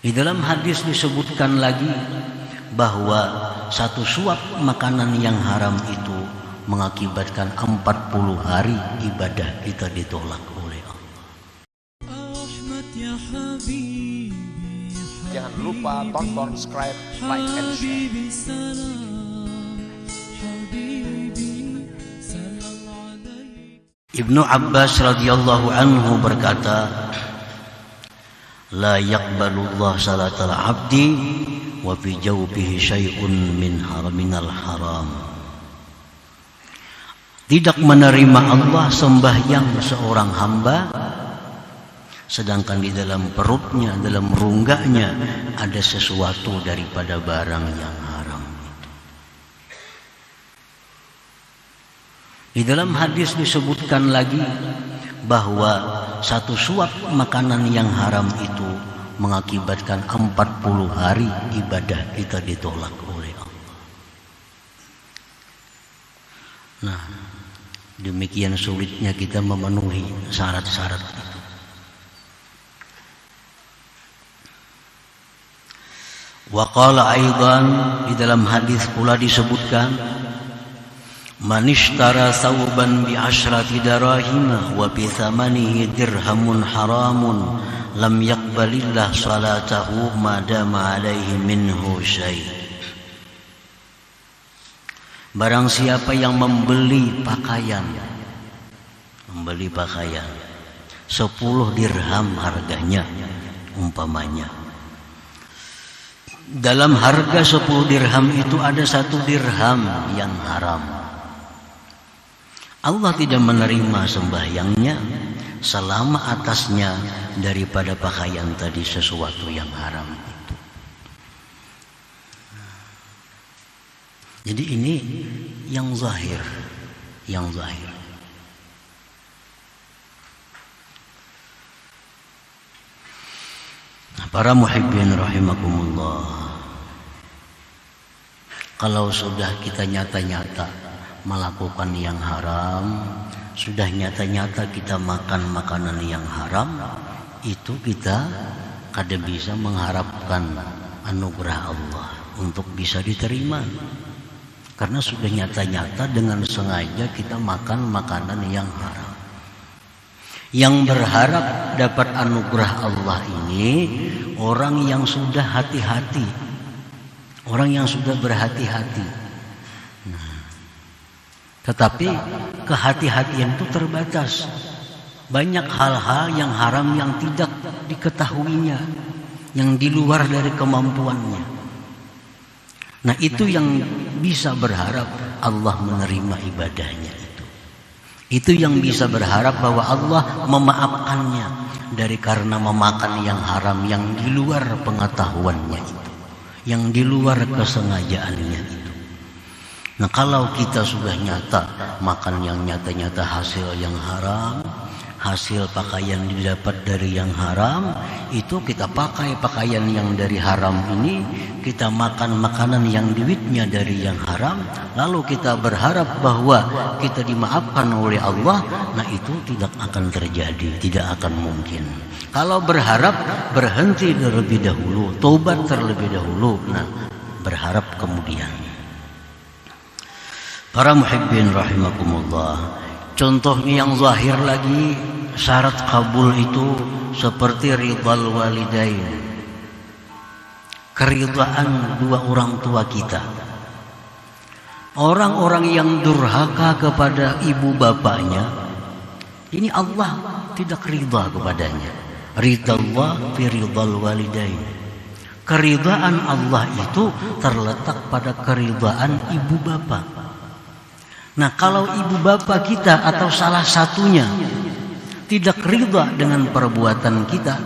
Di dalam hadis disebutkan lagi bahwa satu suap makanan yang haram itu mengakibatkan 40 hari ibadah kita ditolak oleh Allah. Jangan lupa tonton, subscribe, like, and share. Ibnu Abbas radhiyallahu anhu berkata, la yaqbalullah salatal abdi wa fi jawbihi syai'un minal haram. Tidak menerima Allah sembahyang seorang hamba sedangkan di dalam perutnya, dalam rongganya ada sesuatu daripada barang yang haram itu. Di dalam hadis disebutkan lagi bahwa satu suap makanan yang haram itu mengakibatkan 40 hari ibadah kita ditolak oleh Allah. Nah, demikian sulitnya kita memenuhi syarat-syarat itu. Wa qala aidan, di dalam hadis pula disebutkan, man ishtara thawban bi 'ashrati darahima wa bi thamanihi dirhamun haramun lam yaqbalillah salatahu ma dama 'alaihi minhu syai'. Barang siapa yang membeli pakaian 10 dirham harganya umpamanya, dalam harga 10 dirham itu ada 1 dirham yang haram, Allah tidak menerima sembahyangnya selama atasnya daripada pakaian tadi sesuatu yang haram itu. Jadi ini yang zahir, Nah, para muhibbin rahimakumullah, kalau sudah kita nyata-nyata melakukan yang haram, sudah nyata-nyata kita makan makanan yang haram, itu kita kada bisa mengharapkan anugerah Allah untuk bisa diterima, karena sudah nyata-nyata dengan sengaja kita makan makanan yang haram. Yang berharap dapat anugerah Allah ini orang yang sudah hati-hati, orang yang sudah berhati-hati. Tetapi kehati-hatian itu terbatas. Banyak hal-hal yang haram yang tidak diketahuinya, yang di luar dari kemampuannya. Nah, itu yang bisa berharap Allah menerima ibadahnya itu. Itu yang bisa berharap bahwa Allah memaafkannya dari karena memakan yang haram yang di luar pengetahuannya itu, yang di luar kesengajaannya itu. Nah, kalau kita sudah nyata makan yang nyata-nyata hasil yang haram, hasil pakaian didapat dari yang haram, itu kita pakai pakaian yang dari haram ini, kita makan makanan yang duitnya dari yang haram, lalu kita berharap bahwa kita dimaafkan oleh Allah, nah itu tidak akan terjadi, tidak akan mungkin. Kalau berharap, berhenti terlebih dahulu, tobat terlebih dahulu, nah berharap kemudian. Para muhibbin rahimakumullah, contohnya yang zahir lagi, syarat kabul itu seperti ridal walidain, keridhaan dua orang tua kita. Orang-orang yang durhaka kepada ibu bapaknya, ini Allah tidak ridha kepadanya. Ridallah fi ridal walidain. Keridhaan Allah itu terletak pada keridhaan ibu bapak. Nah, kalau ibu bapak kita atau salah satunya tidak ridha dengan perbuatan kita,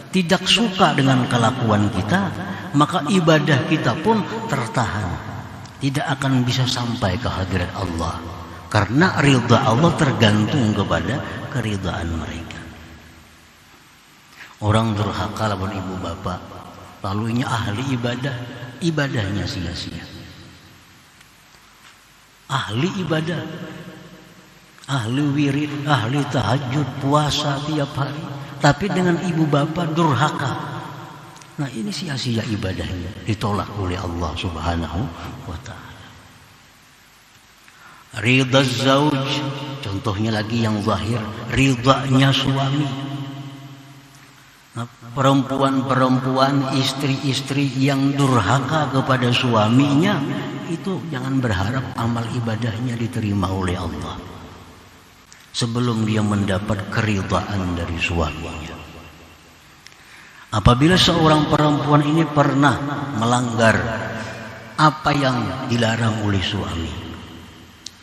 tidak suka dengan kelakuan kita, maka ibadah kita pun tertahan, tidak akan bisa sampai ke hadirat Allah, karena ridha Allah tergantung kepada keridhaan mereka. Orang durhaka lawan ibu bapak, lalu ini ahli ibadah, ibadahnya sia-sia. Ahli ibadah, ahli wirid, ahli tahajud, puasa tiap hari, tapi dengan ibu bapak durhaka, Nah ini sia-sia ibadahnya, ditolak oleh Allah Subhanahu wa ta'ala. Ridha zauj, contohnya lagi yang zahir, ridhanya suami. Nah, perempuan-perempuan, istri-istri yang durhaka kepada suaminya, itu jangan berharap amal ibadahnya diterima oleh Allah sebelum dia mendapat keridhaan dari suaminya. Apabila seorang perempuan ini pernah melanggar apa yang dilarang oleh suami,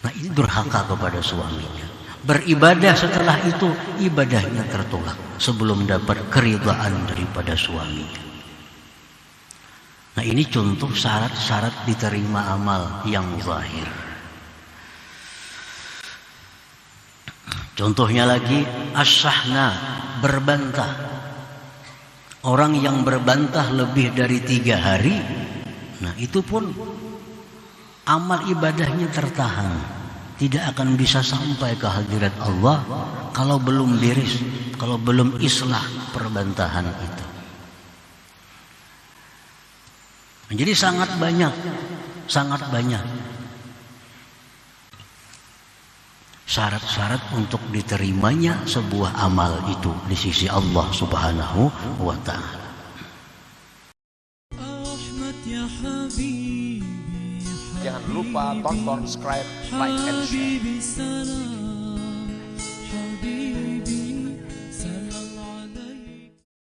nah ini durhaka kepada suaminya. Beribadah setelah itu ibadahnya tertolak sebelum dapat keridhaan daripada suaminya. Nah ini contoh syarat-syarat diterima amal yang zahir. Contohnya lagi as-sahna, berbantah. Orang yang berbantah lebih dari 3 hari, nah itu pun amal ibadahnya tertahan, tidak akan bisa sampai ke hadirat Allah kalau belum beres, kalau belum islah perbantahan itu. Jadi sangat banyak syarat-syarat untuk diterimanya sebuah amal itu di sisi Allah Subhanahu wa ta'ala. Jangan lupa tonton, subscribe, like, and share.